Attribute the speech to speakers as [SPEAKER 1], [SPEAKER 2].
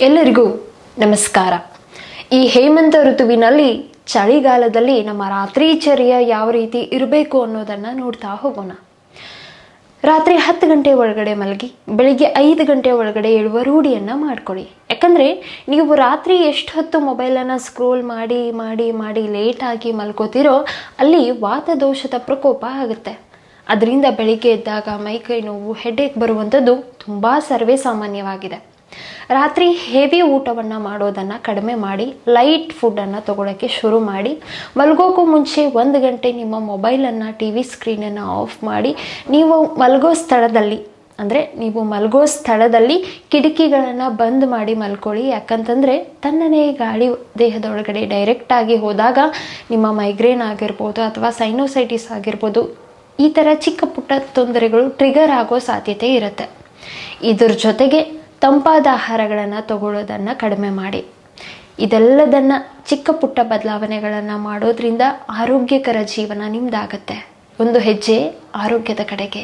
[SPEAKER 1] ಎಲ್ಲರಿಗೂ ನಮಸ್ಕಾರ. ಈ ಹೇಮಂತ ಋತುವಿನಲ್ಲಿ ಚಳಿಗಾಲದಲ್ಲಿ ನಮ್ಮ ರಾತ್ರಿ ಚರ್ಯ ಯಾವ ರೀತಿ ಇರಬೇಕು ಅನ್ನೋದನ್ನು ನೋಡ್ತಾ ಹೋಗೋಣ. ರಾತ್ರಿ 10 ಗಂಟೆ ಒಳಗಡೆ ಮಲಗಿ ಬೆಳಿಗ್ಗೆ 5 ಗಂಟೆ ಒಳಗಡೆ ಏಳುವ ರೂಢಿಯನ್ನು ಮಾಡ್ಕೊಳ್ಳಿ. ಯಾಕಂದರೆ ನೀವು ರಾತ್ರಿ ಎಷ್ಟು ಹೊತ್ತು ಮೊಬೈಲನ್ನು ಸ್ಕ್ರೋಲ್ ಮಾಡಿ ಮಾಡಿ ಮಾಡಿ ಲೇಟಾಗಿ ಮಲ್ಕೋತಿರೋ ಅಲ್ಲಿ ವಾತದೋಷದ ಪ್ರಕೋಪ ಆಗುತ್ತೆ. ಅದರಿಂದ ಬೆಳಿಗ್ಗೆ ಎದ್ದಾಗ ಮೈಕೈ ನೋವು, ಹೆಡ್ಏಕ್ ಬರುವಂಥದ್ದು ತುಂಬ ಸರ್ವೇ ಸಾಮಾನ್ಯವಾಗಿದೆ. ರಾತ್ರಿ ಹೆವಿ ಊಟವನ್ನು ಮಾಡೋದನ್ನು ಕಡಿಮೆ ಮಾಡಿ ಲೈಟ್ ಫುಡ್ಡನ್ನು ತಗೊಳ್ಳೋಕ್ಕೆ ಶುರು ಮಾಡಿ. ಮಲಗೋಕ್ಕೂ ಮುಂಚೆ 1 ಗಂಟೆ ನಿಮ್ಮ ಮೊಬೈಲನ್ನು, ಟಿ ವಿ ಸ್ಕ್ರೀನನ್ನು ಆಫ್ ಮಾಡಿ ನೀವು ಮಲಗೋ ಸ್ಥಳದಲ್ಲಿ ಕಿಟಕಿಗಳನ್ನು ಬಂದ್ ಮಾಡಿ ಮಲ್ಕೊಳ್ಳಿ. ಯಾಕಂತಂದರೆ ತಣ್ಣನೆ ಗಾಳಿ ದೇಹದೊಳಗಡೆ ಡೈರೆಕ್ಟಾಗಿ ಹೋದಾಗ ನಿಮ್ಮ ಮೈಗ್ರೇನ್ ಆಗಿರ್ಬೋದು ಅಥವಾ ಸೈನೋಸೈಟಿಸ್ ಆಗಿರ್ಬೋದು, ಈ ಥರ ಚಿಕ್ಕ ಪುಟ್ಟ ತೊಂದರೆಗಳು ಟ್ರಿಗರ್ ಆಗೋ ಸಾಧ್ಯತೆ ಇರುತ್ತೆ. ಇದ್ರ ಜೊತೆಗೆ ತಂಪಾದ ಆಹಾರಗಳನ್ನು ತಗೊಳ್ಳೋದನ್ನು ಕಡಿಮೆ ಮಾಡಿ. ಇದೆಲ್ಲದನ್ನು ಚಿಕ್ಕ ಪುಟ್ಟ ಬದಲಾವಣೆಗಳನ್ನು ಮಾಡೋದ್ರಿಂದ ಆರೋಗ್ಯಕರ ಜೀವನ ನಿಮ್ಮದಾಗತ್ತೆ. ಒಂದು ಹೆಜ್ಜೆ ಆರೋಗ್ಯದ ಕಡೆಗೆ.